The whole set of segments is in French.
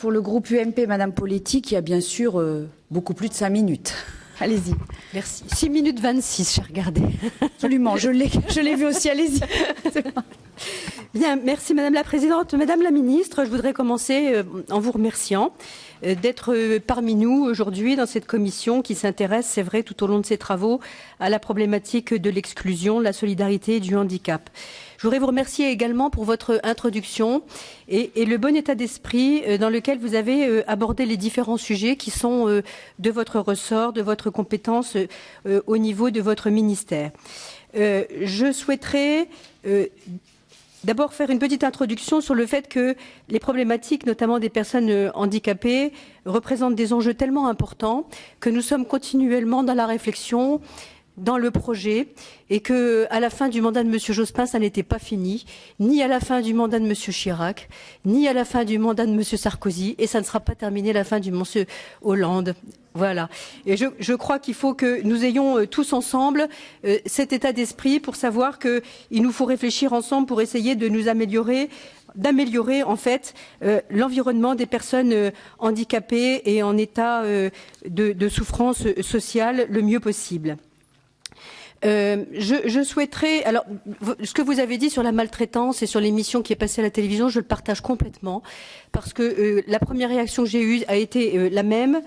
pour le groupe UMP, Madame Poletti, qui a bien sûr beaucoup plus de 5 minutes. Allez-y. Merci. 6 minutes 26, j'ai regardé. Absolument, je l'ai vu aussi, allez-y. Bien, merci Madame la Présidente. Madame la Ministre, je voudrais commencer en vous remerciant d'être parmi nous aujourd'hui dans cette commission qui s'intéresse, c'est vrai, tout au long de ses travaux, à la problématique de l'exclusion, de la solidarité et du handicap. Je voudrais vous remercier également pour votre introduction et le bon état d'esprit dans lequel vous avez abordé les différents sujets qui sont de votre ressort, de votre compétence au niveau de votre ministère. Je souhaiterais d'abord faire une petite introduction sur le fait que les problématiques, notamment des personnes handicapées, représentent des enjeux tellement importants que nous sommes continuellement dans la réflexion, dans le projet, et que à la fin du mandat de M. Jospin, ça n'était pas fini, ni à la fin du mandat de M. Chirac, ni à la fin du mandat de M. Sarkozy, et ça ne sera pas terminé à la fin du M. Hollande. Voilà. Et je crois qu'il faut que nous ayons tous ensemble cet état d'esprit pour savoir qu'il nous faut réfléchir ensemble pour essayer de nous d'améliorer en fait l'environnement des personnes handicapées et en état de souffrance sociale le mieux possible. Je souhaiterais, alors, ce que vous avez dit sur la maltraitance et sur l'émission qui est passée à la télévision, je le partage complètement, parce que la première réaction que j'ai eue a été la même.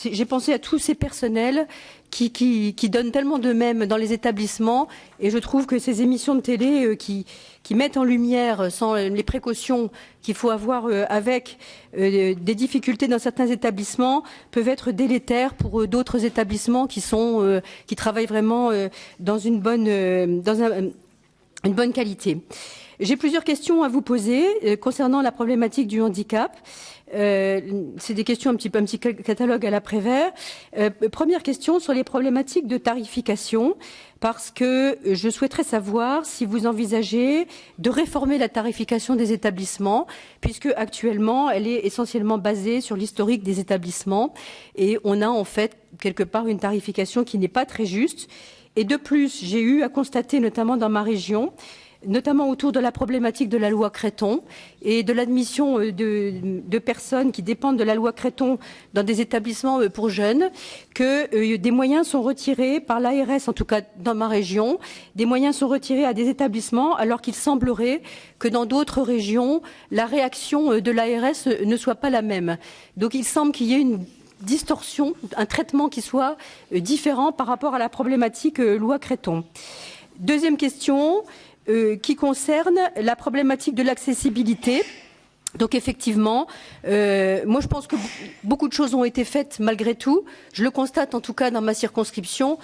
J'ai pensé à tous ces personnels qui donnent tellement d'eux-mêmes dans les établissements, et je trouve que ces émissions de télé qui mettent en lumière, sans les précautions qu'il faut avoir avec des difficultés dans certains établissements, peuvent être délétères pour d'autres établissements qui travaillent vraiment dans une bonne qualité. J'ai plusieurs questions à vous poser concernant la problématique du handicap. C'est des questions, un petit catalogue à l'après-vert. Première question sur les problématiques de tarification, parce que je souhaiterais savoir si vous envisagez de réformer la tarification des établissements, puisque actuellement elle est essentiellement basée sur l'historique des établissements, et on a en fait quelque part une tarification qui n'est pas très juste. Et de plus, j'ai eu à constater, notamment dans ma région, notamment autour de la problématique de la loi Creton et de l'admission de personnes qui dépendent de la loi Creton dans des établissements pour jeunes, que des moyens sont retirés par l'ARS, en tout cas dans ma région, des moyens sont retirés à des établissements alors qu'il semblerait que dans d'autres régions, la réaction de l'ARS ne soit pas la même. Donc il semble qu'il y ait une distorsion, un traitement qui soit différent par rapport à la problématique loi Creton. Deuxième question, qui concerne la problématique de l'accessibilité. Donc effectivement, moi je pense que beaucoup de choses ont été faites malgré tout. Je le constate en tout cas dans ma circonscription,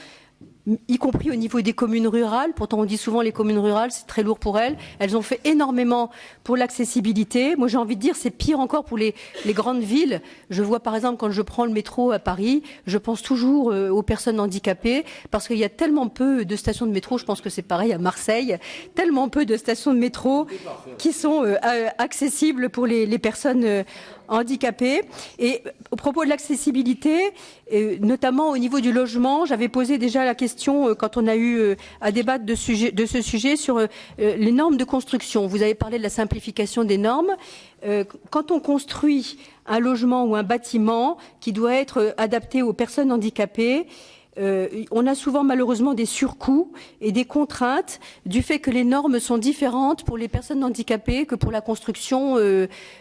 y compris au niveau des communes rurales. Pourtant on dit souvent les communes rurales, c'est très lourd pour elles. Elles ont fait énormément pour l'accessibilité. Moi j'ai envie de dire c'est pire encore pour les grandes villes. Je vois par exemple quand je prends le métro à Paris, je pense toujours aux personnes handicapées parce qu'il y a tellement peu de stations de métro, je pense que c'est pareil à Marseille, tellement peu de stations de métro qui sont accessibles pour les personnes handicapés. Et au propos de l'accessibilité, notamment au niveau du logement, j'avais posé déjà la question quand on a eu à débattre de ce sujet sur les normes de construction. Vous avez parlé de la simplification des normes. Quand on construit un logement ou un bâtiment qui doit être adapté aux personnes handicapées, on a souvent malheureusement des surcoûts et des contraintes du fait que les normes sont différentes pour les personnes handicapées que pour la construction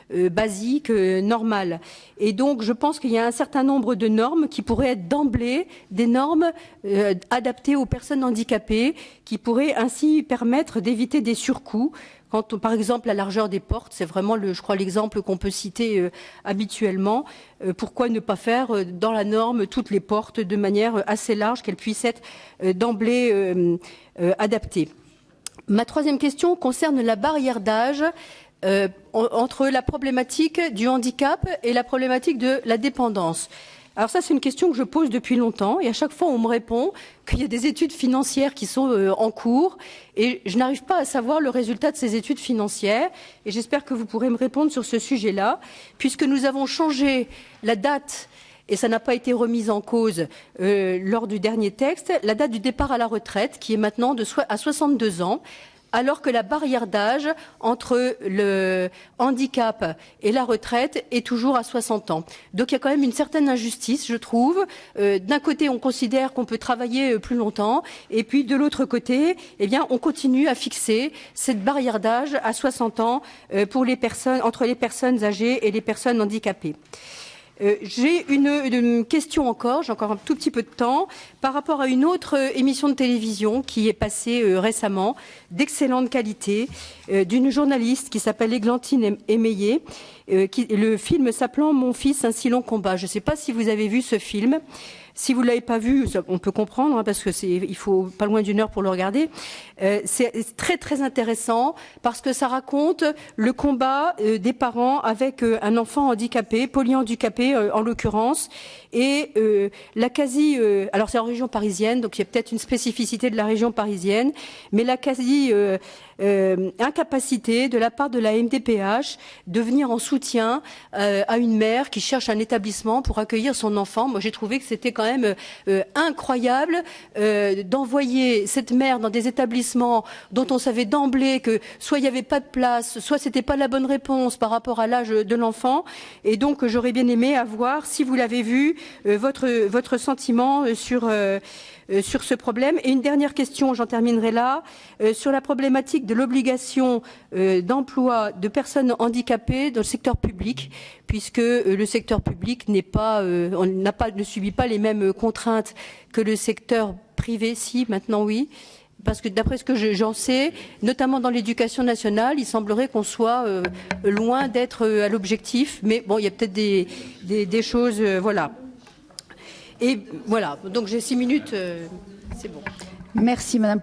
basique, normale. Et donc je pense qu'il y a un certain nombre de normes qui pourraient être d'emblée des normes adaptées aux personnes handicapées, qui pourraient ainsi permettre d'éviter des surcoûts. Quand, par exemple, la largeur des portes, c'est vraiment, je crois, l'exemple qu'on peut citer habituellement. Pourquoi ne pas faire dans la norme toutes les portes de manière assez large, qu'elles puissent être d'emblée adaptées. Ma troisième question concerne la barrière d'âge entre la problématique du handicap et la problématique de la dépendance. Alors ça, c'est une question que je pose depuis longtemps et à chaque fois, on me répond qu'il y a des études financières qui sont en cours et je n'arrive pas à savoir le résultat de ces études financières et j'espère que vous pourrez me répondre sur ce sujet-là, puisque nous avons changé la date et ça n'a pas été remis en cause lors du dernier texte, la date du départ à la retraite qui est maintenant à 62 ans. alors que la barrière d'âge entre le handicap et la retraite est toujours à 60 ans. Donc il y a quand même une certaine injustice, je trouve. D'un côté, on considère qu'on peut travailler plus longtemps, et puis de l'autre côté, eh bien, on continue à fixer cette barrière d'âge à 60 ans pour les personnes, entre les personnes âgées et les personnes handicapées. J'ai une question encore, j'ai encore un tout petit peu de temps, par rapport à une autre émission de télévision qui est passée récemment, d'excellente qualité, d'une journaliste qui s'appelle Églantine Émeillé, le film s'appelant « Mon fils, un si long combat ». Je ne sais pas si vous avez vu ce film. Si vous ne l'avez pas vu, on peut comprendre, parce que il faut pas loin d'1 heure pour le regarder. C'est très très intéressant parce que ça raconte le combat des parents avec un enfant handicapé, polyhandicapé en l'occurrence, et alors c'est en région parisienne, donc il y a peut-être une spécificité de la région parisienne, mais la incapacité de la part de la MDPH de venir en soutien à une mère qui cherche un établissement pour accueillir son enfant. Moi, j'ai trouvé que c'était quand même incroyable d'envoyer cette mère dans des établissements dont on savait d'emblée que soit il n'y avait pas de place, soit c'était pas la bonne réponse par rapport à l'âge de l'enfant. Et donc, j'aurais bien aimé avoir, si vous l'avez vu, votre sentiment sur ce problème. Et une dernière question, j'en terminerai là, sur la problématique de l'obligation d'emploi de personnes handicapées dans le secteur public, puisque le secteur public ne subit pas les mêmes contraintes que le secteur privé. Si, maintenant oui. Parce que d'après ce que j'en sais, notamment dans l'éducation nationale, il semblerait qu'on soit loin d'être à l'objectif. Mais bon, il y a peut-être des choses, voilà. Et voilà, donc j'ai 6 minutes, c'est bon. Merci Madame